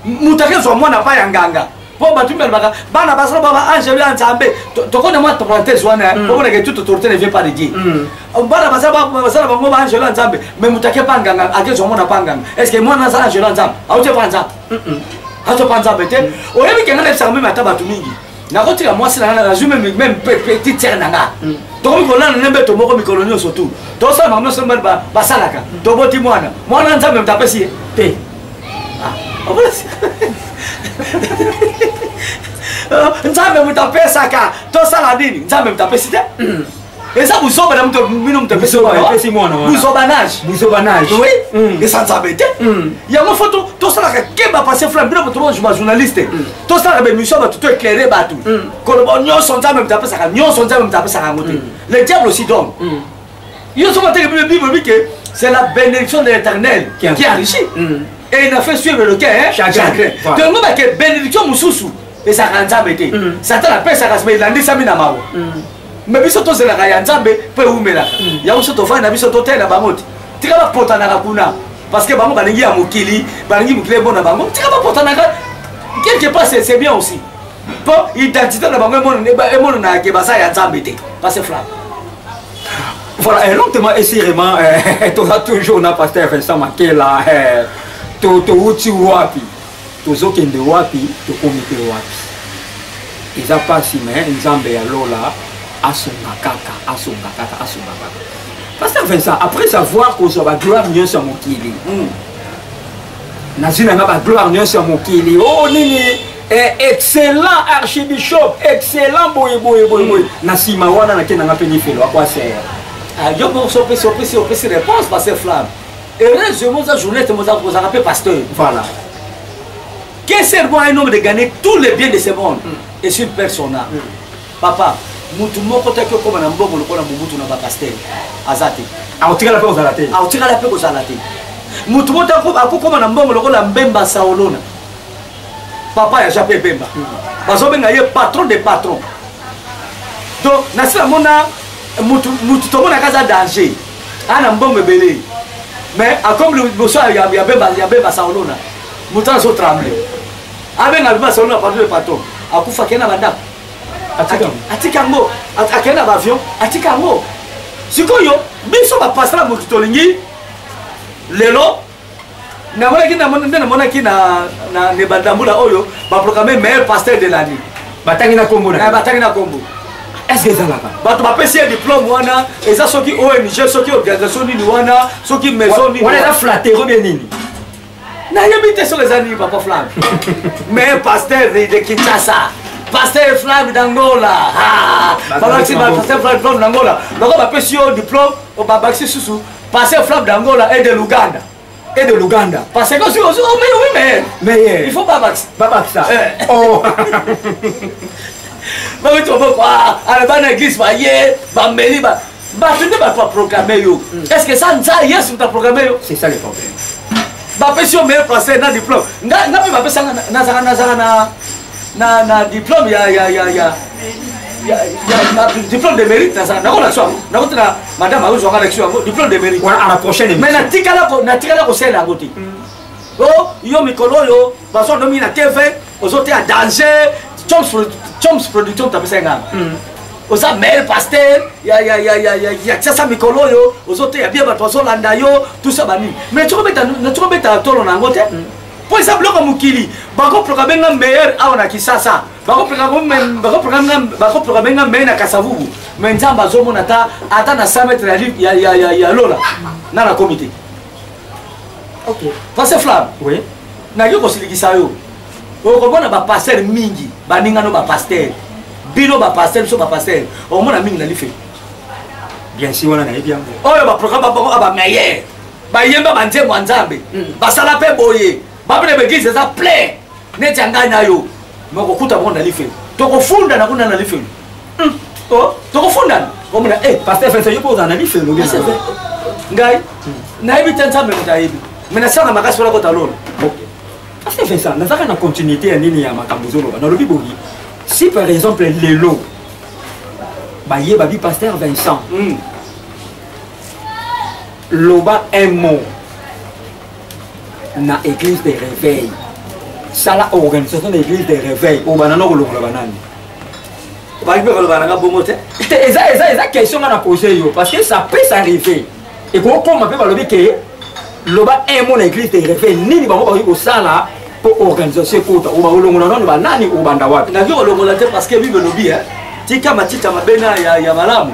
[SPEAKER 3] moto akezwa mwana pa ya nganga mpo bato balobaka bana basala baba angelo ya nzambe tokona mwa parenthèse wana omonake toute autorité ne vient pas de Dieu bana basala bango ba angelo ya nzambe mais moto akepa nganga akezwa mwana pa nganga est ce que mwana azala angelo ya nzambe auti pa nzambe atopa nzambe te oyebi ke nga lebisaka meme ata bato mingi nakotika mwasi na nga nazwi même petite sere na nga tokomi kolala ne mbeto moko mikolo nyonso tu tosala makambo nyonso mbali basalaka toboti mwana nzambe moto apesi ye te nzambe moto apesaka tosala nini nzambe moto apesi te eza buzoba na bino moto apesi buzobanage eza nzambe te yango fo tosalaka keba pase Flamme bino moto bajournaliste tosalaka bemission bato to éclaire bato koloba nyonso nzambe moto apesaka yango te le diable aussi donne yo soki oteke bible bike c'est la bénédiction de l'Éternel qui enrichit et il a fait suivre le cœur chacun donc bake bénédiction mosusu ezalaka nzambe te Satan apesaka sima elandisami na mawa mais biso tozelaka ya nzambe mpo ewumelaka yango so tofandi na biso totela bango te tika bapotanaka kuna parce que bango balingi ya mokili ebona bango tika bapotanaka quelque part c'est bien aussi mpo identité na bango emonanake baza ya nzambe te parce Flamme
[SPEAKER 2] voilà longtemps esirement toza toujours na pasteur Vincent Makela touti wapi tozokende wapi tokomi te wapi eza pasi me nzambe ya lola asonga kaka pasteur Vincent après savoir kozwa bagloire nyonso ya mokili nazwi nanga bagloire nyonso ya mokili o nini excellent archibishop, excellent boy. Nasima wana na kena ngapeni felo à quoi sert?
[SPEAKER 3] Yo mon surprise réponse parce que flamme. Heureusement la journée vous rappelle pasteur.
[SPEAKER 2] Voilà.
[SPEAKER 3] Quel servant un homme de gagner tous les biens de ce monde et sur personne. Papa, mutu moko te ko comme na mbongo lokola mutu na ba pasteur. Azati.
[SPEAKER 2] A otira la paix aux alatés.
[SPEAKER 3] A otira la paix aux alatés. Mutu mota ko comme na mbongo lokola mbemba saolona. Papa ya japé bemba. Bazo benga ye patron des patrons. Donc nasila mona mutu to mona kaza danger. Ana mbongo belé. Mais comme le bosso ya bemba saolona. Mutu so tremble. Abenga bemba saolona patron des patrons. Akufa kena banda. Atikango akenda avion atikango sikoyo biso ba passer mutu tolingi lelo na mona ki na nebandambula oyo ba programmer meilleur pasteur de l'année
[SPEAKER 2] batangi na kombo
[SPEAKER 3] est-ce que ça là ba to ba pesi diplôme wana eza soki ONG soki organisation ni wana soki maison ni
[SPEAKER 2] wana flatteur bien nini
[SPEAKER 3] na yebite sur les années papa flamme meilleur pasteur de Kinshasa pasteur Flamme d'Angola. Pasteur Flamme d'Angola. Donc on va passer au diplôme, on va passer sous pasteur Flamme d'Angola et de l'Ouganda. Parce que oui, mais il faut pas battre.
[SPEAKER 2] Ça. Oh.
[SPEAKER 3] Est-ce que ça yes ou t'as programmé?
[SPEAKER 2] C'est ça le problème.
[SPEAKER 3] Bah passer au meilleur pasteur dans diplôme. Na diplôme diplôme de mérite ça na madame azo nga lection diplôme de mérite
[SPEAKER 2] à la prochaine
[SPEAKER 3] mais na tikala ko sela ngoti oh yo mikolo yo baso domi na TV ozote à danger choms production ta pesenga oza mail pasteur ya ça mikolo yo ozote ya bien bato landa yo tout ça bani mais tu beta tolo na ngote. Pour exemple, comme Mukili, bako programme un meilleur à na Kisasa, bako programme un meilleur na Kasavubu, mais nzamba zomo nata ata na 100 mètres ya lola na la comité.
[SPEAKER 2] OK.
[SPEAKER 3] Parce que flamme.
[SPEAKER 2] Oui.
[SPEAKER 3] Na yo kosilikisa yo. O ko bona ba pasteur mingi, ba ninga no ba pasteur. Bino ba pasteur so ba pasteur. O mona mingi na life.
[SPEAKER 2] Bien sûr on a bien.
[SPEAKER 3] Oh ba programme ba meilleur. Ba yemba banze mwanzambe. Ba sala pe boye. Babele begise za plein neti anganya yo moko kuta bonda life tokofunda na kuna na life oh tokofunda omuna
[SPEAKER 2] pasteur fait yo poza na life lo bien
[SPEAKER 3] ngai na ibi tantsa me mutaibi mina sana makasi wala kota lolo
[SPEAKER 2] OK pasteur fait ça nazaka na continuité ya nini ya makambuzolo na lobi bogi si par exemple lelo ba ye ba bi pasteur Vincent loba un mot na église de réveil ça la organisation de l'église de réveil au banana ko longola banani
[SPEAKER 3] ba ibe ko banana bomote
[SPEAKER 2] eza question na poser yo parce que ça peut s'arriver et ko comme pe balobi ke loba un mot na église de réveil nini ba ko ko sala pour organisation ko ta o ba longola non banani o banda wapi
[SPEAKER 3] na ko longola te parce que bible lobi tika matita mabena ya malamu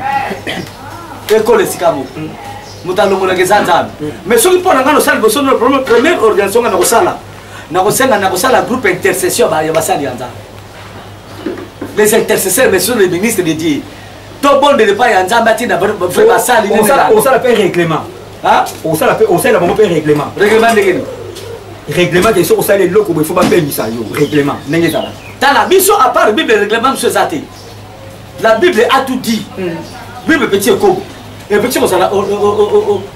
[SPEAKER 3] école sikamo mutalongola kezanza mais soki pona ngano sala boso no première organisation na kosala groupe intercession ba ya basali yanza les intercesseurs mais sur les ministres de Dieu to bon de pas yanza batina ba basali
[SPEAKER 2] on sala pe règlement hein on sala bon pe règlement que so sala loko il faut pas payer ça yo règlement ndenge sala
[SPEAKER 3] tala biso à part bible règlement monsieur Zate la bible a tout dit bible petit kobo et petit ko sala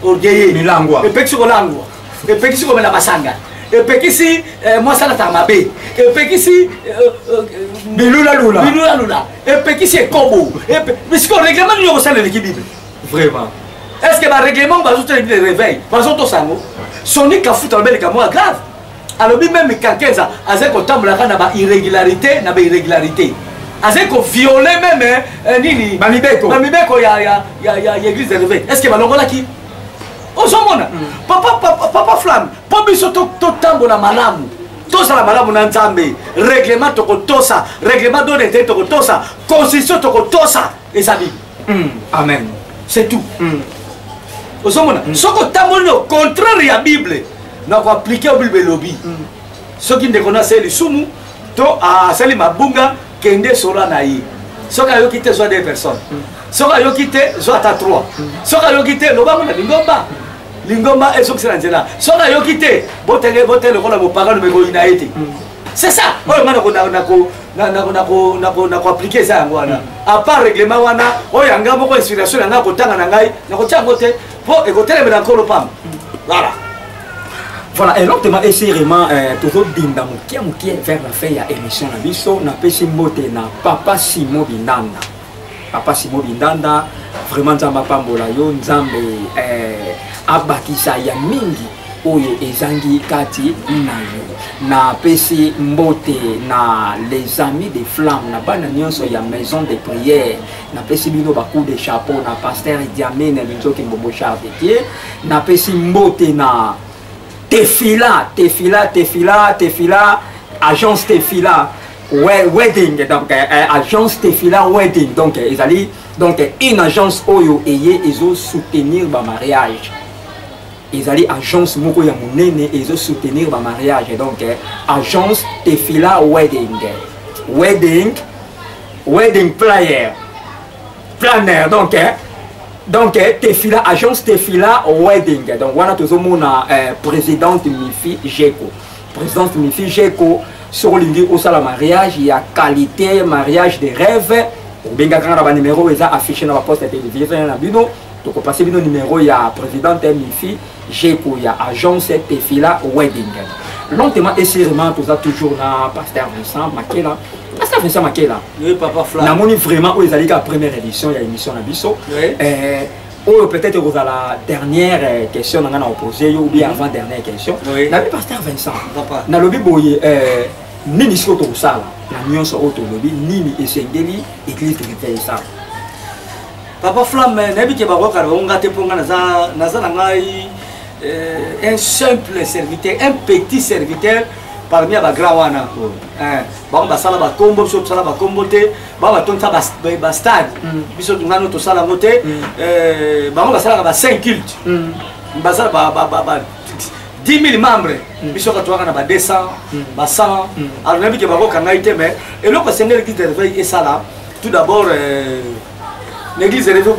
[SPEAKER 3] orgueillé
[SPEAKER 2] milangwa
[SPEAKER 3] et petit ko langwa et petit ko mena basanga et petit moi sala tamabe et petit
[SPEAKER 2] bilula
[SPEAKER 3] et petit kobo et parce que règlement nous sala l'équipe bible
[SPEAKER 2] vraiment
[SPEAKER 3] est-ce que ba règlement ba tout le réveil parce que to sango soni ka futa bel ka moi grave alors même kankenza azeko tamula kana ba irrégularité na ba irrégularité azeko violer même nini mamibeko ya église de réveil est-ce que balongola ki ozomona papa flamme po biso to tambola malamu tosala malamu na nzambe règlement tokotosa règlement d'honnêteté tokotosa constitution tokotosa eza bible
[SPEAKER 2] amen
[SPEAKER 3] c'est tout ozomona soko tamboli au contraire ya bible na ko appliquer au bible lobby soki ndeko na seli sumu to asali mabunga kende solo na ye soka yo kite soit 2 personnes soka yo kite soit à 3 soka yo kite lobango na lingomba ezokisela nzela soka yo kite botenge lokola bopaka numero ina ete c'est ça oyo ngana ko appliquer ça yango wana à part règlement wana oyo yanga moko inspiration yanga kotanga na ngai na kotiango te po ekotelemela nkolo pam voilà.
[SPEAKER 2] Voilà, et l'autre m'a essayé vraiment toujours d'inda mukia vers la fin ya émission na biso na pesi mbote na papa Simon Bindanda. Papa Simon Bindanda vraiment nzamba pambola yo nzambe abakisa ya mingi oyo ezangi kati na yo. Na pesi mbote na les amis des flammes na bana nyonso ya maison de prière. Na pesi bino ba coup de chapeau na pasteur Diamene Nzoki Mbombo Charpentier. Na pesi mbote na Tefila, agence Tefila wedding, donc agence Tefila wedding, donc une agence oyo eye ezo soutenir ba mariage. Ezali agence moko ya munene ezo soutenir ba mariage, donc agence Tefila wedding planner, donc Tefila agence Tefila wedding, donc voilà tout le monde présidente Mifi Geko sur l'idée au salon mariage, il y a qualité mariage des rêves ou bien quand on a numéro ils affiché dans la poste télévision na bino donc passer bino numéro il y a présidente Mifi Geko, il y a agence Tefila wedding. Longtemps et sérieusement tout ça toujours na pasteur Vincent Makela. Pasteur Vincent Makela.
[SPEAKER 3] Oui papa Fla.
[SPEAKER 2] Na moni vraiment où ils allaient à la première édition, il y a émission na biso. Ou peut-être vous avez la dernière question qu'on a posée ou bien avant dernière question. Oui. Na pasteur Vincent. Papa. Na lobi boye nini soto sala. Na nyonso auto lobi nini esengeli église de Réveil ça.
[SPEAKER 3] Papa Flamme nabi ke bako kala on ngate ponga na ngai un simple serviteur, un petit serviteur parmi les grands wana. Bon basala ba kombo so sala ba kombo te, ba tonta ba stade. Biso ngano to sala mote ba basala ba 5 cultes. Basala ba 10 000 membres. Biso ka toaka na ba 200, ba 100. Alors nabi ke bako kanga ite mais et le pasteur l'église de Réveil et ça là. Tout d'abord l'église de Réveil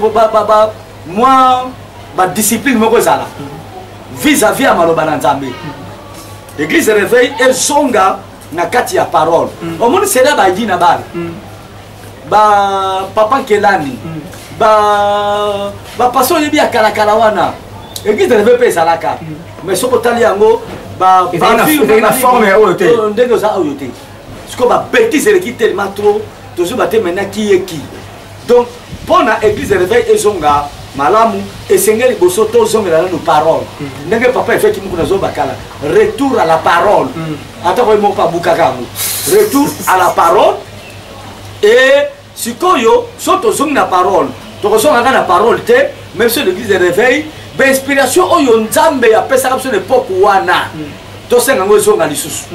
[SPEAKER 3] moi ba discipline moko sala. Vis-à-vis à Malobana Nzambe. L'église de Réveil et songa na kati ya parole. Au monde c'est là ba dit na bal. Ba papa Kelani. Ba passion yebi ya kala wana. L'église de Réveil pe salaka. Mais soko tali yango ba
[SPEAKER 2] na forme oyote.
[SPEAKER 3] Ndenge za oyote. Siko ba bêtise le quitter tellement trop. Toujours ba te maintenant qui est qui. Donc pour la église de Réveil et songa malamu esengeli bosoto zongela na parole ndenge papa effet kimuko nazo bakala retour à la parole ata ko mo pa bukakamu retour à la parole et sikoyo soto zongna parole to ko zonga na parole te même sur l'église de Réveil ba inspiration oyo nzambe ya pesa kapso de pop wana to senga ngo zonga lisusu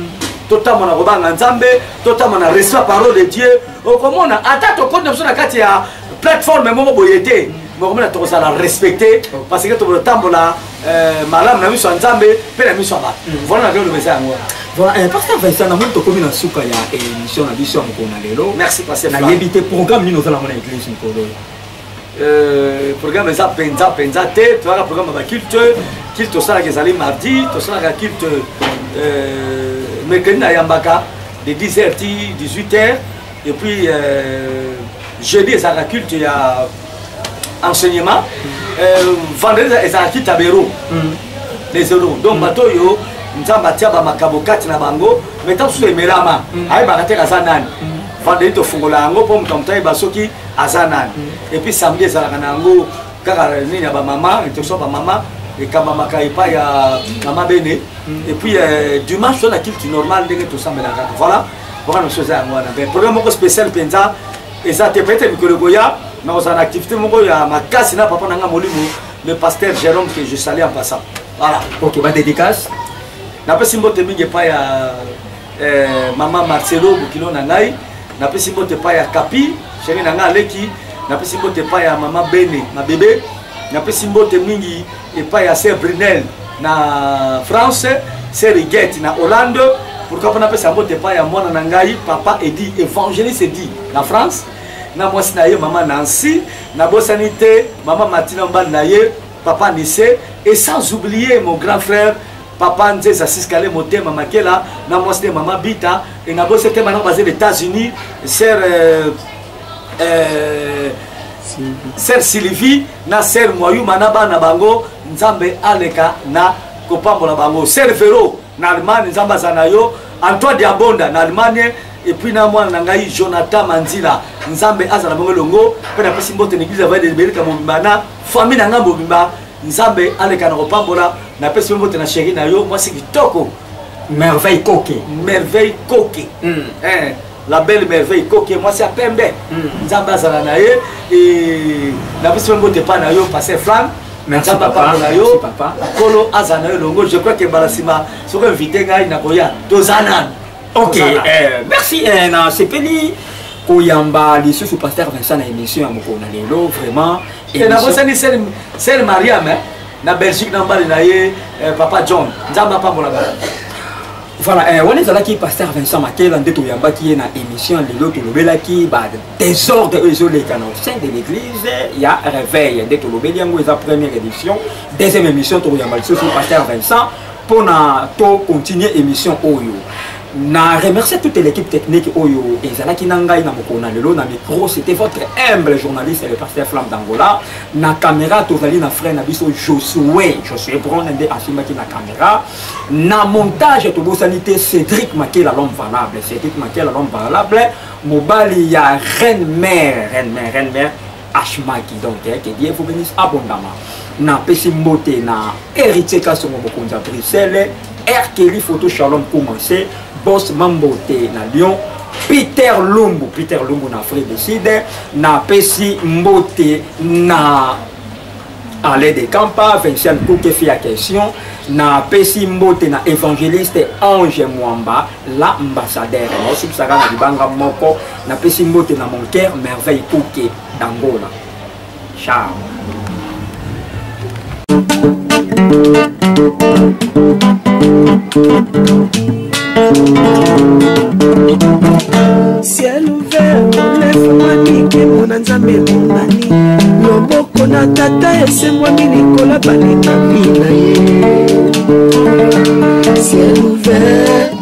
[SPEAKER 3] totamo na kobanga nzambe totamo na recevoir parole de Dieu okomona ata to konde na kati ya plateforme moko boyete mais on a la respecter parce que tout le temps la madame na miso nzambe pe na miso ba voilà le message moi
[SPEAKER 2] voilà pasteur Vincent na monto comme na suka ya émission na biso moko na lelo
[SPEAKER 3] merci pasteur
[SPEAKER 2] na yebite programme ni nozala mona église moko
[SPEAKER 3] programme ça penza te tu as programme ba culte ça que zali mardi to ça la culte mercredi na yambaka de 10h 18h et puis jeudi ça la culte ya enseignement vendredi ezalaki tabero les euros donc bato yo nzamba tia ba makabokati na bango maintenant sous les melama ay ba kateka zanani vendredi to fungola yango po mtamtai basoki azanani et puis samedi ezalaka nango kaka nini ya ba mama to so ba mama et kama makaipa ya mama bene et puis dimanche la culte normale ndenge to sambelaka voilà voilà nous faisons yango na programme moko spécial penza et ça te peut-être que le goya mais on a une activité ma casse na papa nanga molimo le pasteur Jérôme que je salue en passant voilà
[SPEAKER 2] OK ba dédicace
[SPEAKER 3] na pesi mbote mingi pa ya maman Marcelo bukilo na ngai na pesi mbote pa ya Kapi chéri nanga Aleki na pesi mbote pa ya maman Bene ma bébé na pesi mbote mingi et pa ya sœur Brunel na France sœur Riguette na Hollande pourquoi on appelle ça mot pas ya mwana nangai papa Edi évangéliste Edi na France na moi si na ye maman Nancy na bosanité maman Martina Mbal na ye papa Nissé et sans oublier mon grand frère papa Nzeza Siskale Motema Makela na moi si maman Bita et na bosanité maintenant basé aux États-Unis sœur sœur Sylvie na sœur Moyou manaba na bango nzambe aleka na kopambola bango sœur Véro na Allemagne nzamba zanayo Antoine Diabonda na Allemagne et puis na mwana nangai Jonathan Manzila nzambe azala bango longo pe na pesi mbote l'église va de Belika mobimana famille na ngambo bimba nzambe aleka na kopambola na pesi mbote na chéri na yo moi c'est kitoko
[SPEAKER 2] merveille coquet
[SPEAKER 3] la belle merveille coquet moi c'est Pembe nzambe azala na ye et na pesi mbote pa na yo passer flamme.
[SPEAKER 2] Merci papa.
[SPEAKER 3] Papa. Kolo azana longo, je crois que Balasima sur invité ngai na koya tozanan.
[SPEAKER 2] OK, merci na sepeli koyamba lisu sous pasteur Vincent na émission à moko na lelo vraiment
[SPEAKER 3] et na bosani c'est Mariam na Belgique na mbali na ye papa John nzamba pambola ba.
[SPEAKER 2] Voilà, on est là qui pasteur Vincent Makela ndeto yamba qui est na émission lelo to lobela qui ba désordre isolé kana au sein de l'église il y a réveil ndeto lobeli yango eza première édition deuxième émission to yamba sur pasteur Vincent pour na to continuer émission oyo na remercier toute l'équipe technique oyo ezalaki na ngai na mokona lelo na micro c'était votre humble journaliste le pasteur Flamme d'Angola na caméra tozali na frère na biso Josué Brown nde asimaki na caméra na montage to bosanité Cédric Makela l'homme valable mobali ya reine mère Ashmaki donc que Dieu vous bénisse abondamment na pesi mbote na héritier Kasongo Mokonza Bruxelles Kelly photo Shalom commencé boss Mambote na Lyon Peter Lumbu na Afrique du Sud na pesi mbote na Allée des Campa Vincent Kouke fait la question na pesi mbote na évangéliste Ange Mwamba la ambassadeur na subsara na libanga moko na pesi mbote na mon cœur merveille Kouke d'Angola. Ciao.
[SPEAKER 1] Ciel ouvert, lève-moi nike mon nzambe monani loboko na tata esemwa milikola balinga bina ye. Ciel ouvert